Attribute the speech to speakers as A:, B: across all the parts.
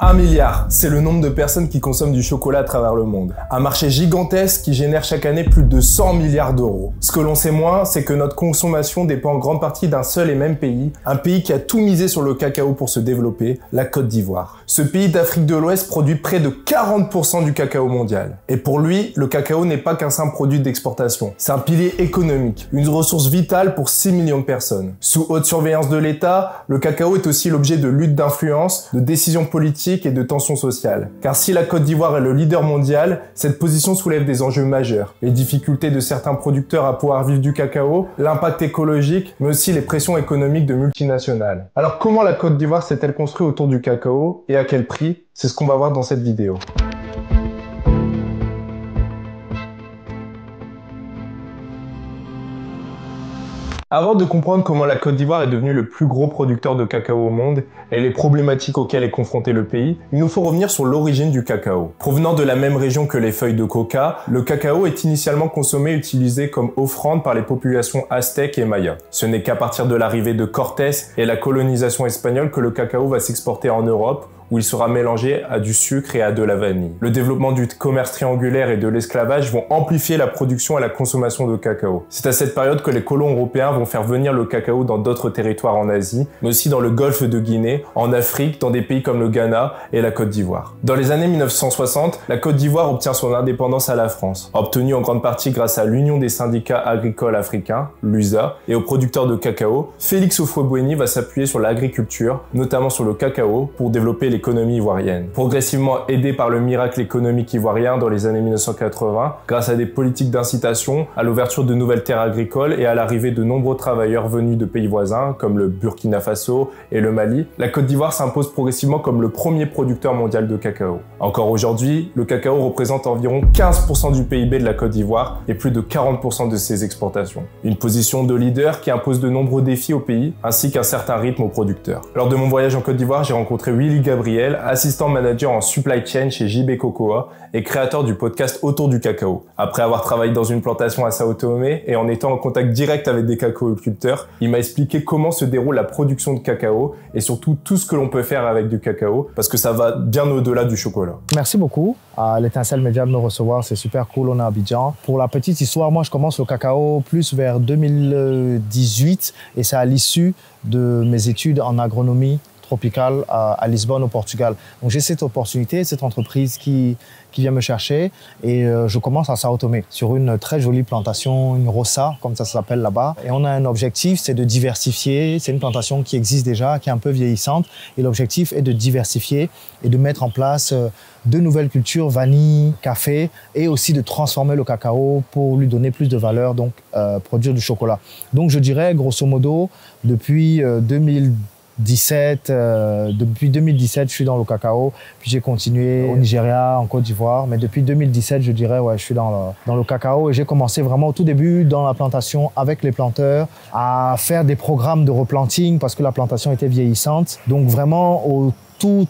A: 1 milliard, c'est le nombre de personnes qui consomment du chocolat à travers le monde. Un marché gigantesque qui génère chaque année plus de 100 milliards d'euros. Ce que l'on sait moins, c'est que notre consommation dépend en grande partie d'un seul et même pays, un pays qui a tout misé sur le cacao pour se développer, la Côte d'Ivoire. Ce pays d'Afrique de l'Ouest produit près de 40% du cacao mondial. Et pour lui, le cacao n'est pas qu'un simple produit d'exportation. C'est un pilier économique, une ressource vitale pour 6 millions de personnes. Sous haute surveillance de l'État, le cacao est aussi l'objet de luttes d'influence, de décisions politiques et de tensions sociales. Car si la Côte d'Ivoire est le leader mondial, cette position soulève des enjeux majeurs. Les difficultés de certains producteurs à pouvoir vivre du cacao, l'impact écologique, mais aussi les pressions économiques de multinationales. Alors comment la Côte d'Ivoire s'est-elle construite autour du cacao et à quel prix? C'est ce qu'on va voir dans cette vidéo. Avant de comprendre comment la Côte d'Ivoire est devenue le plus gros producteur de cacao au monde et les problématiques auxquelles est confronté le pays, il nous faut revenir sur l'origine du cacao. Provenant de la même région que les feuilles de coca, le cacao est initialement consommé et utilisé comme offrande par les populations aztèques et mayas. Ce n'est qu'à partir de l'arrivée de Cortés et la colonisation espagnole que le cacao va s'exporter en Europe, où il sera mélangé à du sucre et à de la vanille. Le développement du commerce triangulaire et de l'esclavage vont amplifier la production et la consommation de cacao. C'est à cette période que les colons européens vont faire venir le cacao dans d'autres territoires en Asie, mais aussi dans le golfe de Guinée, en Afrique, dans des pays comme le Ghana et la Côte d'Ivoire. Dans les années 1960, la Côte d'Ivoire obtient son indépendance à la France, obtenue en grande partie grâce à l'Union des syndicats agricoles africains, l'USA, et aux producteurs de cacao. Félix Houphouët-Boigny va s'appuyer sur l'agriculture, notamment sur le cacao, pour développer l'économie ivoirienne. Progressivement aidé par le miracle économique ivoirien dans les années 1980, grâce à des politiques d'incitation, à l'ouverture de nouvelles terres agricoles et à l'arrivée de nombreux travailleurs venus de pays voisins comme le Burkina Faso et le Mali, la Côte d'Ivoire s'impose progressivement comme le premier producteur mondial de cacao. Encore aujourd'hui, le cacao représente environ 15% du PIB de la Côte d'Ivoire et plus de 40% de ses exportations. Une position de leader qui impose de nombreux défis au pays, ainsi qu'un certain rythme aux producteurs. Lors de mon voyage en Côte d'Ivoire, j'ai rencontré Willy Gabriel, assistant manager en supply chain chez JB Cocoa et créateur du podcast Autour du cacao. Après avoir travaillé dans une plantation à Sao Tomé et en étant en contact direct avec des cacaoculteurs, il m'a expliqué comment se déroule la production de cacao et surtout tout ce que l'on peut faire avec du cacao parce que ça va bien au-delà du chocolat.
B: Merci beaucoup à l'Étincelle Média de me recevoir, c'est super cool, on est à Abidjan. Pour la petite histoire, moi je commence le cacao plus vers 2018 et c'est à l'issue de mes études en agronomie tropicale à Lisbonne au Portugal. Donc j'ai cette opportunité, cette entreprise qui vient me chercher et je commence à Sao Tomé sur une très jolie plantation, une roça comme ça s'appelle là-bas. Et on a un objectif, c'est de diversifier. C'est une plantation qui existe déjà, qui est un peu vieillissante et l'objectif est de diversifier et de mettre en place de nouvelles cultures, vanille, café et aussi de transformer le cacao pour lui donner plus de valeur, donc produire du chocolat. Donc je dirais grosso modo depuis 2017, je suis dans le cacao, puis j'ai continué au Nigeria, en Côte d'Ivoire, mais depuis 2017, je dirais, ouais, je suis dans le cacao et j'ai commencé vraiment au tout début dans la plantation avec les planteurs à faire des programmes de replanting parce que la plantation était vieillissante. Donc vraiment au tout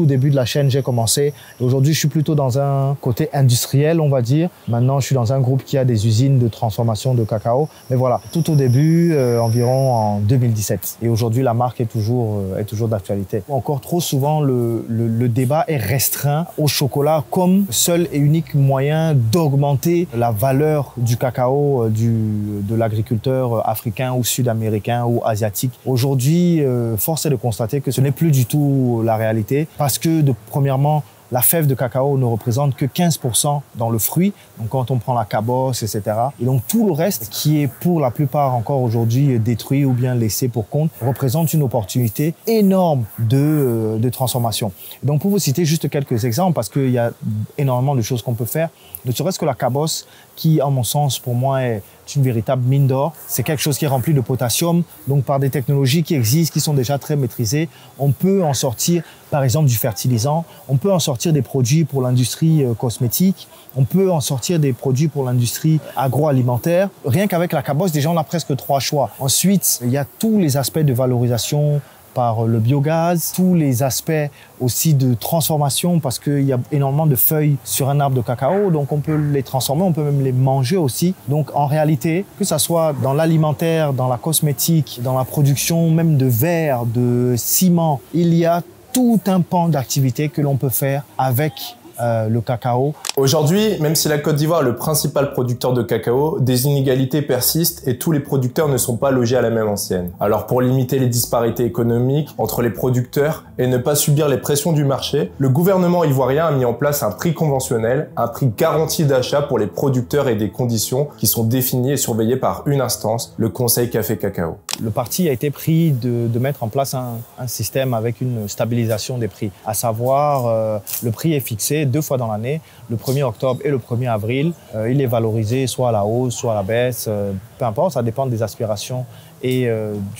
B: début de la chaîne, j'ai commencé. Aujourd'hui, je suis plutôt dans un côté industriel, on va dire. Maintenant, je suis dans un groupe qui a des usines de transformation de cacao. Mais voilà, tout au début, environ en 2017. Et aujourd'hui, la marque est toujours d'actualité. Encore trop souvent, le débat est restreint au chocolat comme seul et unique moyen d'augmenter la valeur du cacao de l'agriculteur africain ou sud-américain ou asiatique. Aujourd'hui, force est de constater que ce n'est plus du tout la réalité parce que premièrement, la fève de cacao ne représente que 15% dans le fruit. Donc, quand on prend la cabosse, etc. Et donc, tout le reste qui est pour la plupart encore aujourd'hui détruit ou bien laissé pour compte représente une opportunité énorme de transformation. Et donc, pour vous citer juste quelques exemples, parce qu'il y a énormément de choses qu'on peut faire, ne serait-ce que la cabosse qui, en mon sens, pour moi, est une véritable mine d'or. C'est quelque chose qui est rempli de potassium. Donc, par des technologies qui existent, qui sont déjà très maîtrisées, on peut en sortir, par exemple, du fertilisant. On peut en sortir des produits pour l'industrie cosmétique. On peut en sortir des produits pour l'industrie agroalimentaire. Rien qu'avec la cabosse, déjà, on a presque 3 choix. Ensuite, il y a tous les aspects de valorisation par le biogaz, tous les aspects aussi de transformation parce qu'il y a énormément de feuilles sur un arbre de cacao, donc on peut les transformer, on peut même les manger aussi. Donc en réalité, que ça soit dans l'alimentaire, dans la cosmétique, dans la production même de verre, de ciment, il y a tout un pan d'activités que l'on peut faire avec le cacao.
A: Aujourd'hui, même si la Côte d'Ivoire est le principal producteur de cacao, des inégalités persistent et tous les producteurs ne sont pas logés à la même enseigne. Alors pour limiter les disparités économiques entre les producteurs et ne pas subir les pressions du marché, le gouvernement ivoirien a mis en place un prix conventionnel, un prix garanti d'achat pour les producteurs et des conditions qui sont définies et surveillées par une instance, le Conseil Café Cacao.
B: Le parti a été pris de mettre en place un système avec une stabilisation des prix, à savoir le prix est fixé 2 fois dans l'année, le 1er octobre et le 1er avril. Il est valorisé soit à la hausse, soit à la baisse, peu importe, ça dépend des aspirations et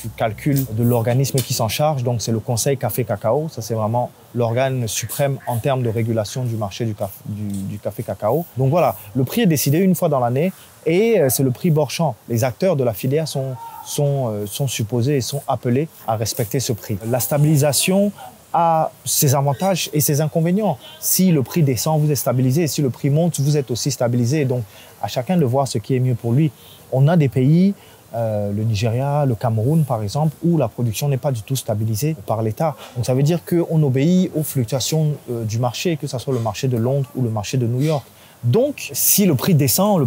B: du calcul de l'organisme qui s'en charge. Donc c'est le Conseil Café Cacao, ça c'est vraiment l'organe suprême en termes de régulation du marché du café cacao. Donc voilà, le prix est décidé une fois dans l'année et c'est le prix Borchamp. Les acteurs de la filière sont supposés et sont appelés à respecter ce prix. La stabilisation a ses avantages et ses inconvénients. Si le prix descend, vous êtes stabilisé. Si le prix monte, vous êtes aussi stabilisé. Donc, à chacun de voir ce qui est mieux pour lui. On a des pays, le Nigeria, le Cameroun par exemple, où la production n'est pas du tout stabilisée par l'État. Donc, ça veut dire qu'on obéit aux fluctuations du marché, que ce soit le marché de Londres ou le marché de New York. Donc, si le prix descend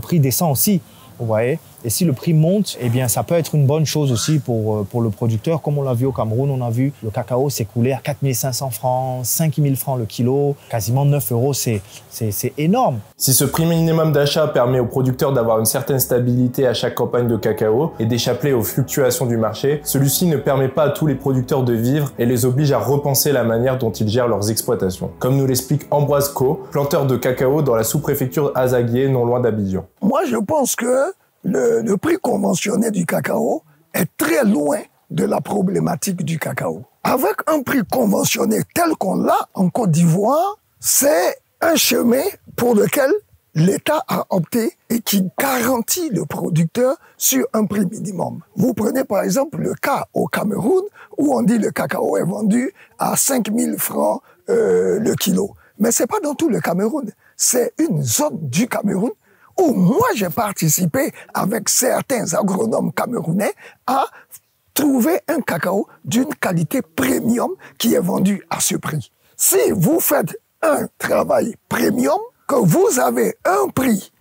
B: aussi. Vous voyez, et si le prix monte, eh bien, ça peut être une bonne chose aussi pour le producteur. Comme on l'a vu au Cameroun, on a vu le cacao s'écouler à 4 500 francs, 5 000 francs le kilo, quasiment 9 euros, c'est énorme.
A: Si ce prix minimum d'achat permet aux producteurs d'avoir une certaine stabilité à chaque campagne de cacao et d'échapper aux fluctuations du marché, celui-ci ne permet pas à tous les producteurs de vivre et les oblige à repenser la manière dont ils gèrent leurs exploitations. Comme nous l'explique Ambroise Co, planteur de cacao dans la sous-préfecture Azaguié, non loin d'Abidjan.
C: Moi, je pense que le prix conventionné du cacao est très loin de la problématique du cacao. Avec un prix conventionné tel qu'on l'a en Côte d'Ivoire, c'est un chemin pour lequel l'État a opté et qui garantit le producteur sur un prix minimum. Vous prenez par exemple le cas au Cameroun où on dit le cacao est vendu à 5 000 francs le kilo. Mais c'est pas dans tout le Cameroun. C'est une zone du Cameroun où moi j'ai participé avec certains agronomes camerounais à trouver un cacao d'une qualité premium qui est vendu à ce prix. Si vous faites un travail premium, que vous avez un prix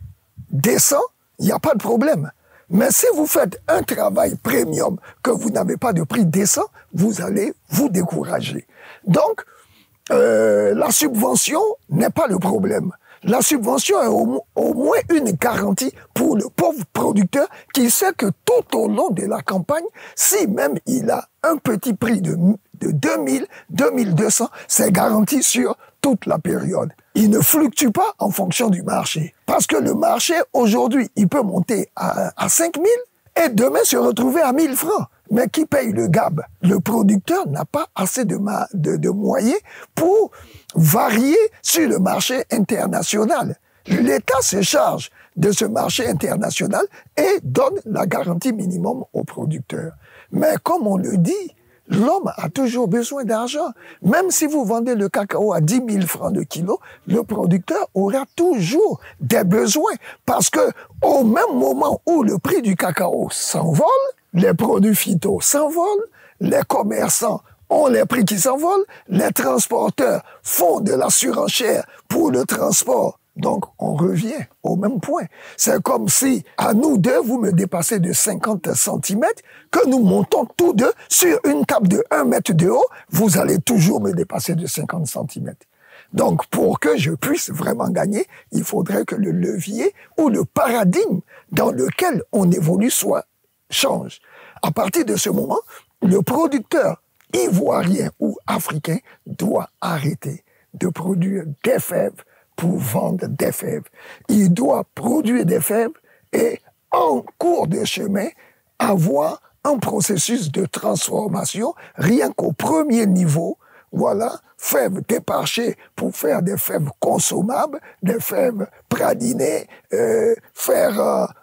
C: décent, il n'y a pas de problème. Mais si vous faites un travail premium, que vous n'avez pas de prix décent, vous allez vous décourager. Donc, la subvention n'est pas le problème. La subvention est au moins une garantie pour le pauvre producteur qui sait que tout au long de la campagne, si même il a un petit prix de 2000, 2200, c'est garanti sur toute la période. Il ne fluctue pas en fonction du marché. Parce que le marché, aujourd'hui, il peut monter à 5000 et demain se retrouver à 1000 francs. Mais qui paye le gab? Le producteur n'a pas assez de moyens pour varier sur le marché international. L'État se charge de ce marché international et donne la garantie minimum aux producteurs. Mais comme on le dit, l'homme a toujours besoin d'argent. Même si vous vendez le cacao à 10 000 francs le kilo, le producteur aura toujours des besoins. Parce que au même moment où le prix du cacao s'envole, les produits phyto s'envolent, les commerçants ont les prix qui s'envolent, les transporteurs font de la surenchère pour le transport. Donc, on revient au même point. C'est comme si, à nous deux, vous me dépassez de 50 cm, que nous montons tous deux sur une table de 1 mètre de haut, vous allez toujours me dépasser de 50 cm. Donc, pour que je puisse vraiment gagner, il faudrait que le levier ou le paradigme dans lequel on évolue change. À partir de ce moment, le producteur ivoirien ou africain doit arrêter de produire des fèves pour vendre des fèves. Il doit produire des fèves et, en cours de chemin, avoir un processus de transformation rien qu'au premier niveau. Voilà, fèves déparchées pour faire des fèves consommables, des fèves pralinées, faire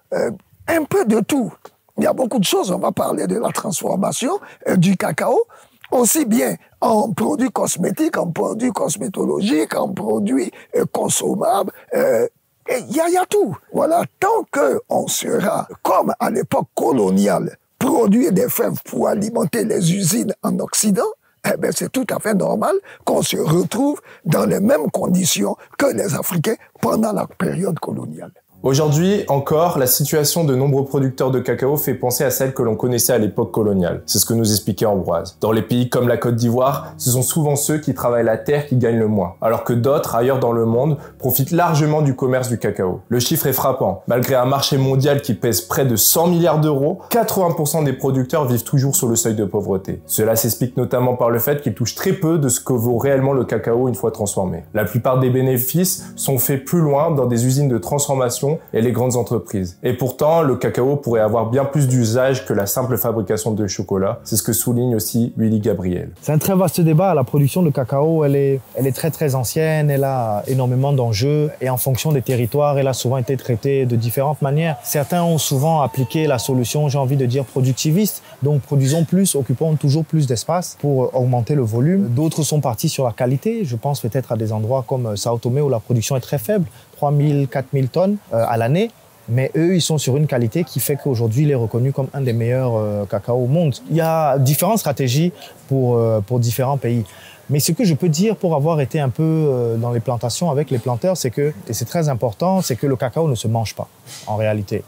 C: un peu de tout. Il y a beaucoup de choses. On va parler de la transformation du cacao, aussi bien en produits cosmétiques, en produits cosmétologiques, en produits consommables. Il y a tout. Voilà, tant qu'on sera, comme à l'époque coloniale, produire des fèves pour alimenter les usines en Occident, eh ben, c'est tout à fait normal qu'on se retrouve dans les mêmes conditions que les Africains pendant la période coloniale.
A: Aujourd'hui encore, la situation de nombreux producteurs de cacao fait penser à celle que l'on connaissait à l'époque coloniale. C'est ce que nous expliquait Ambroise. Dans les pays comme la Côte d'Ivoire, ce sont souvent ceux qui travaillent la terre qui gagnent le moins, alors que d'autres, ailleurs dans le monde, profitent largement du commerce du cacao. Le chiffre est frappant. Malgré un marché mondial qui pèse près de 100 milliards d'euros, 80% des producteurs vivent toujours sous le seuil de pauvreté. Cela s'explique notamment par le fait qu'ils touchent très peu de ce que vaut réellement le cacao une fois transformé. La plupart des bénéfices sont faits plus loin dans des usines de transformation et les grandes entreprises. Et pourtant, le cacao pourrait avoir bien plus d'usage que la simple fabrication de chocolat. C'est ce que souligne aussi Willy Gabriel.
B: C'est un très vaste débat. La production de cacao, elle est très très ancienne, elle a énormément d'enjeux et en fonction des territoires, elle a souvent été traitée de différentes manières. Certains ont souvent appliqué la solution, j'ai envie de dire, productiviste. Donc produisons plus, occupons toujours plus d'espace pour augmenter le volume. D'autres sont partis sur la qualité. Je pense peut-être à des endroits comme Sao Tomé où la production est très faible. 3 000, 4 000 tonnes à l'année. Mais eux, ils sont sur une qualité qui fait qu'aujourd'hui, il est reconnu comme un des meilleurs cacao au monde. Il y a différentes stratégies pour différents pays. Mais ce que je peux dire pour avoir été un peu dans les plantations avec les planteurs, c'est que, et c'est très important, c'est que le cacao ne se mange pas, en réalité.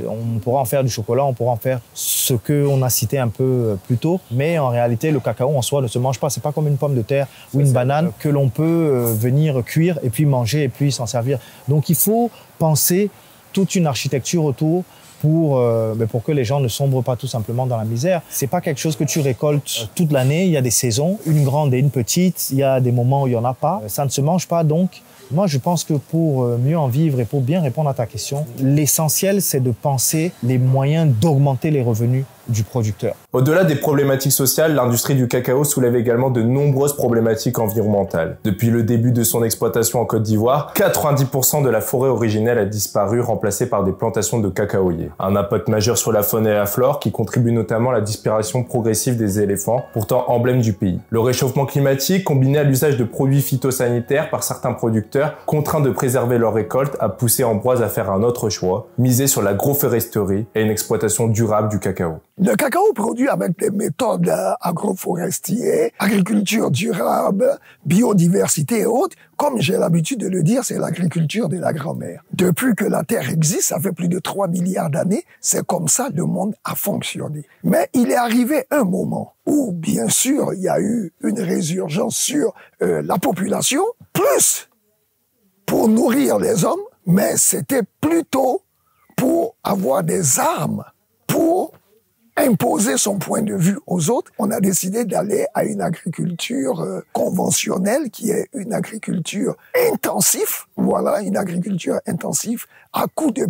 B: On pourra en faire du chocolat, on pourra en faire ce qu'on a cité un peu plus tôt, mais en réalité, le cacao en soi ne se mange pas. C'est pas comme une pomme de terre ou une banane que l'on peut venir cuire et puis manger et puis s'en servir. Donc il faut penser toute une architecture autour pour que les gens ne sombrent pas tout simplement dans la misère. C'est pas quelque chose que tu récoltes toute l'année. Il y a des saisons, une grande et une petite. Il y a des moments où il y en a pas. Ça ne se mange pas, donc moi, je pense que pour mieux en vivre et pour bien répondre à ta question, l'essentiel, c'est de penser les moyens d'augmenter les revenus du producteur.
A: Au-delà des problématiques sociales, l'industrie du cacao soulève également de nombreuses problématiques environnementales. Depuis le début de son exploitation en Côte d'Ivoire, 90% de la forêt originelle a disparu, remplacée par des plantations de cacaoyers. Un impact majeur sur la faune et la flore qui contribue notamment à la disparition progressive des éléphants, pourtant emblème du pays. Le réchauffement climatique, combiné à l'usage de produits phytosanitaires par certains producteurs, contraints de préserver leurs récoltes, a poussé Ambroise à faire un autre choix, miser sur l'agroforesterie et une exploitation durable du cacao.
C: Le cacao produit avec des méthodes agroforestières, agriculture durable, biodiversité et autres, comme j'ai l'habitude de le dire, c'est l'agriculture de la grand-mère. Depuis que la Terre existe, ça fait plus de 3 milliards d'années, c'est comme ça le monde a fonctionné. Mais il est arrivé un moment où, bien sûr, il y a eu une résurgence sur la population, plus pour nourrir les hommes, mais c'était plutôt pour avoir des armes, pour imposer son point de vue aux autres. On a décidé d'aller à une agriculture conventionnelle qui est une agriculture intensive. Voilà, une agriculture intensive à coup de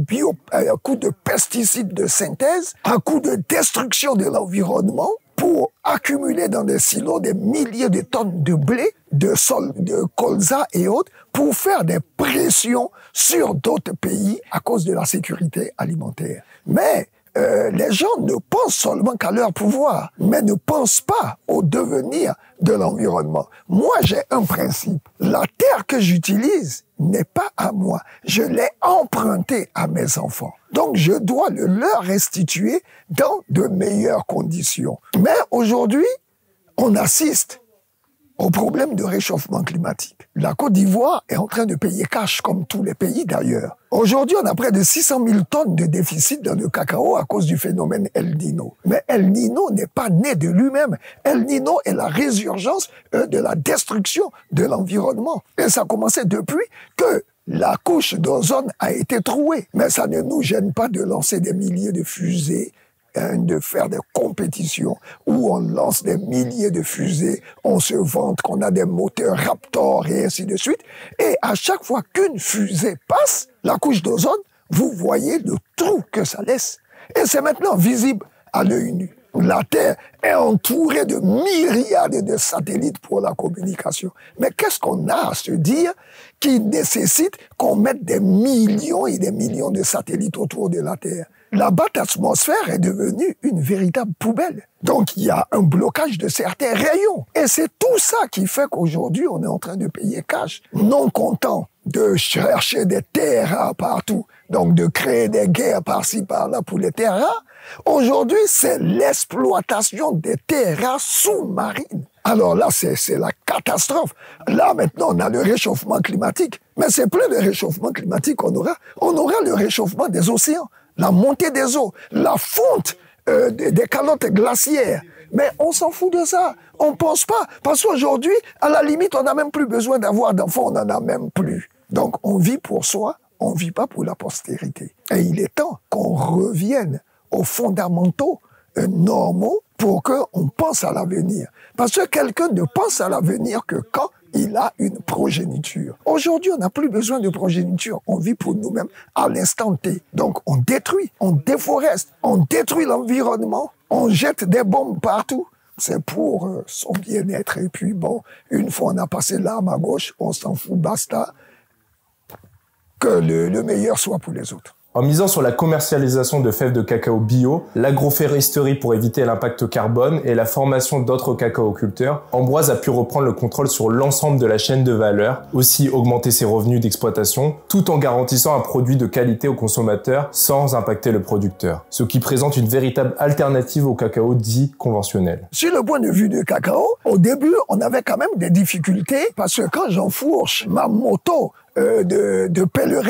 C: à coup de pesticides de synthèse, à coup de destruction de l'environnement pour accumuler dans des silos des milliers de tonnes de blé, de colza et autres pour faire des pressions sur d'autres pays à cause de la sécurité alimentaire. Mais les gens ne pensent seulement qu'à leur pouvoir, mais ne pensent pas au devenir de l'environnement. Moi, j'ai un principe. La terre que j'utilise n'est pas à moi. Je l'ai empruntée à mes enfants. Donc, je dois le leur restituer dans de meilleures conditions. Mais aujourd'hui, on assiste au problème de réchauffement climatique. La Côte d'Ivoire est en train de payer cash, comme tous les pays d'ailleurs. Aujourd'hui, on a près de 600 000 tonnes de déficit dans le cacao à cause du phénomène El Niño. Mais El Niño n'est pas né de lui-même. El Niño est la résurgence de la destruction de l'environnement. Et ça a commencé depuis que la couche d'ozone a été trouée. Mais ça ne nous gêne pas de lancer des milliers de fusées, de faire des compétitions où on lance des milliers de fusées, on se vante qu'on a des moteurs Raptor et ainsi de suite. Et à chaque fois qu'une fusée passe, la couche d'ozone, vous voyez le trou que ça laisse. Et c'est maintenant visible à l'œil nu. La Terre est entourée de myriades de satellites pour la communication. Mais qu'est-ce qu'on a à se dire qui nécessite qu'on mette des millions et des millions de satellites autour de la Terre? La basse atmosphère est devenue une véritable poubelle. Donc, il y a un blocage de certains rayons. Et c'est tout ça qui fait qu'aujourd'hui, on est en train de payer cash. Non content de chercher des terres rares partout, donc de créer des guerres par-ci, par-là pour les terres rares, aujourd'hui, c'est l'exploitation des terres rares sous-marines. Alors là, c'est la catastrophe. Là, maintenant, on a le réchauffement climatique. Mais c'est plus le réchauffement climatique qu'on aura. On aura le réchauffement des océans, la montée des eaux, la fonte des calottes glaciaires. Mais on s'en fout de ça. On pense pas. Parce qu'aujourd'hui, à la limite, on n'a même plus besoin d'avoir d'enfants. On n'en a même plus. Donc, on vit pour soi. On vit pas pour la postérité. Et il est temps qu'on revienne aux fondamentaux normaux pour qu'on pense à l'avenir. Parce que quelqu'un ne pense à l'avenir que quand il a une progéniture. Aujourd'hui, on n'a plus besoin de progéniture. On vit pour nous-mêmes à l'instant T. Donc, on détruit, on déforeste, on détruit l'environnement, on jette des bombes partout. C'est pour son bien-être. Et puis, bon, une fois on a passé l'arme à gauche, on s'en fout, basta. Que le meilleur soit pour les autres.
A: En misant sur la commercialisation de fèves de cacao bio, l'agroforesterie pour éviter l'impact carbone et la formation d'autres cacaoculteurs, Ambroise a pu reprendre le contrôle sur l'ensemble de la chaîne de valeur, aussi augmenter ses revenus d'exploitation, tout en garantissant un produit de qualité aux consommateurs sans impacter le producteur, ce qui présente une véritable alternative au cacao dit conventionnel.
C: Sur le point de vue du cacao, au début, on avait quand même des difficultés parce que quand j'enfourche ma moto de pèlerin,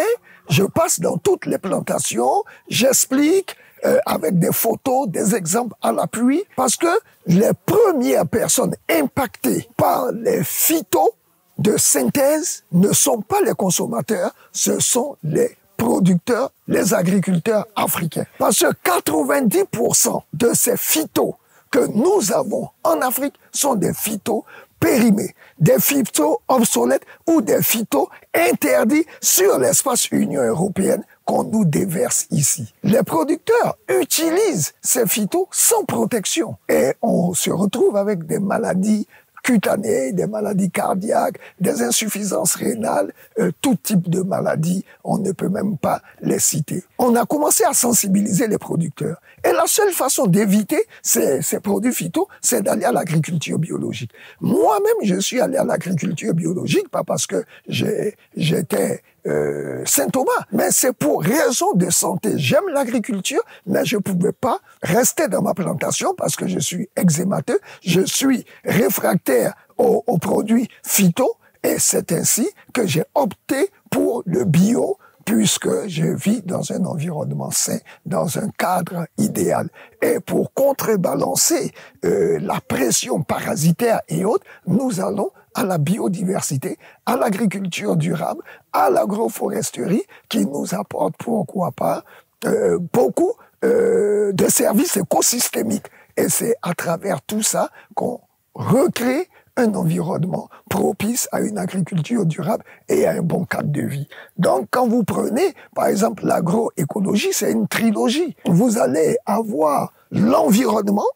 C: je passe dans toutes les plantations, j'explique avec des photos, des exemples à l'appui, parce que les premières personnes impactées par les phytos de synthèse ne sont pas les consommateurs, ce sont les producteurs, les agriculteurs africains. Parce que 90% de ces phytos que nous avons en Afrique sont des phytos périmés, des phytos obsolètes ou des phytos interdits sur l'espace Union européenne qu'on nous déverse ici. Les producteurs utilisent ces phytos sans protection et on se retrouve avec des maladies cutanées, des maladies cardiaques, des insuffisances rénales, tout type de maladies, on ne peut même pas les citer. On a commencé à sensibiliser les producteurs. Et la seule façon d'éviter ces produits phyto, c'est d'aller à l'agriculture biologique. Moi-même, je suis allé à l'agriculture biologique, pas parce que j'étais Saint Thomas, mais c'est pour raison de santé. J'aime l'agriculture, mais je pouvais pas rester dans ma plantation parce que je suis eczémateux, je suis réfractaire aux produits phyto, et c'est ainsi que j'ai opté pour le bio, puisque je vis dans un environnement sain, dans un cadre idéal. Et pour contrebalancer la pression parasitaire et autres, nous allons à la biodiversité, à l'agriculture durable, à l'agroforesterie, qui nous apporte, pourquoi pas, beaucoup de services écosystémiques. Et c'est à travers tout ça qu'on recrée un environnement propice à une agriculture durable et à un bon cadre de vie. Donc, quand vous prenez, par exemple, l'agroécologie, c'est une trilogie. Vous allez avoir l'environnement,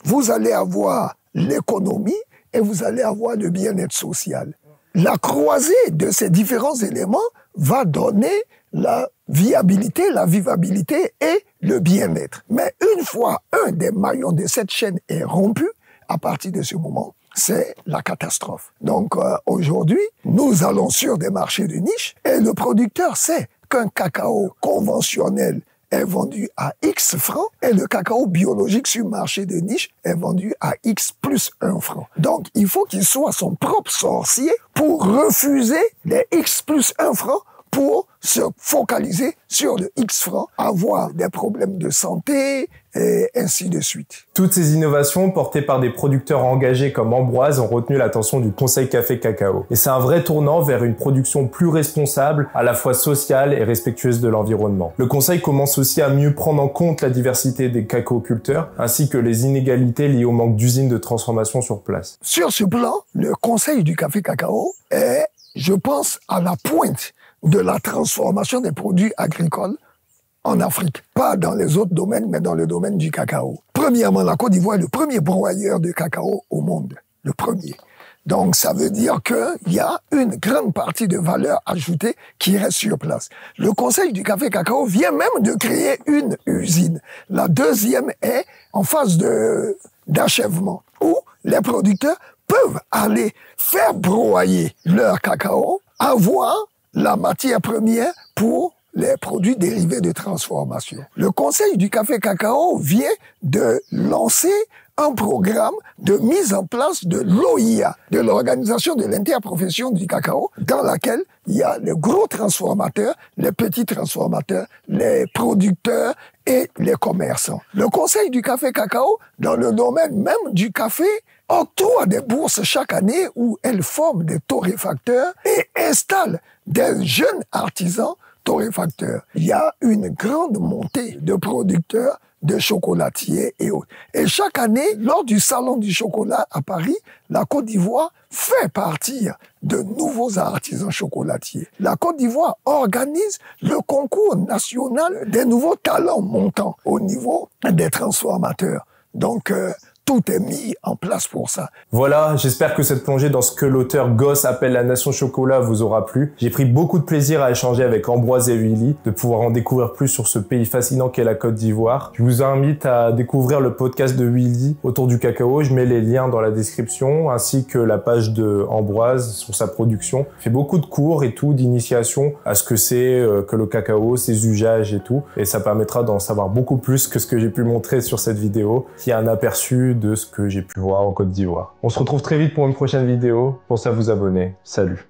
C: vous allez avoir l'économie et vous allez avoir le bien-être social. La croisée de ces différents éléments va donner la viabilité, la vivabilité et le bien-être. Mais une fois un des maillons de cette chaîne est rompu, à partir de ce moment, c'est la catastrophe. Donc aujourd'hui, nous allons sur des marchés de niche et le producteur sait qu'un cacao conventionnel est vendu à X francs et le cacao biologique sur marché de niche est vendu à X plus 1 franc. Donc il faut qu'il soit son propre sorcier pour refuser les X plus 1 franc pour se focaliser sur le X francs, avoir des problèmes de santé et ainsi de suite.
A: Toutes ces innovations portées par des producteurs engagés comme Ambroise ont retenu l'attention du Conseil Café Cacao. Et c'est un vrai tournant vers une production plus responsable, à la fois sociale et respectueuse de l'environnement. Le Conseil commence aussi à mieux prendre en compte la diversité des cacaoculteurs, ainsi que les inégalités liées au manque d'usines de transformation sur place.
C: Sur ce plan, le Conseil du Café Cacao est, je pense, à la pointe de la transformation des produits agricoles en Afrique. Pas dans les autres domaines, mais dans le domaine du cacao. Premièrement, la Côte d'Ivoire est le premier broyeur de cacao au monde. Le premier. Donc, ça veut dire qu'il y a une grande partie de valeur ajoutée qui reste sur place. Le Conseil du Café Cacao vient même de créer une usine. La deuxième est en phase d'achèvement, où les producteurs peuvent aller faire broyer leur cacao, avoir la matière première pour les produits dérivés de transformation. Le Conseil du Café Cacao vient de lancer un programme de mise en place de l'OIA, de l'Organisation de l'interprofession du cacao, dans laquelle il y a les gros transformateurs, les petits transformateurs, les producteurs et les commerçants. Le Conseil du café cacao, dans le domaine même du café, octroie des bourses chaque année où elle forme des torréfacteurs et installe des jeunes artisans torréfacteurs. Il y a une grande montée de producteurs, de chocolatiers et autres. Et chaque année, lors du Salon du chocolat à Paris, la Côte d'Ivoire fait partir de nouveaux artisans chocolatiers. La Côte d'Ivoire organise le concours national des nouveaux talents montants au niveau des transformateurs. Donc, tout est mis en place pour ça.
A: Voilà, j'espère que cette plongée dans ce que l'auteur Gosse appelle la nation chocolat vous aura plu. J'ai pris beaucoup de plaisir à échanger avec Ambroise et Willy, de pouvoir en découvrir plus sur ce pays fascinant qu'est la Côte d'Ivoire. Je vous invite à découvrir le podcast de Willy autour du cacao. Je mets les liens dans la description, ainsi que la page de Ambroise sur sa production. Il fait beaucoup de cours et tout, d'initiation à ce que c'est que le cacao, ses usages et tout. Et ça permettra d'en savoir beaucoup plus que ce que j'ai pu montrer sur cette vidéo, qui est un aperçu de ce que j'ai pu voir en Côte d'Ivoire. On se retrouve très vite pour une prochaine vidéo. Pensez à vous abonner. Salut.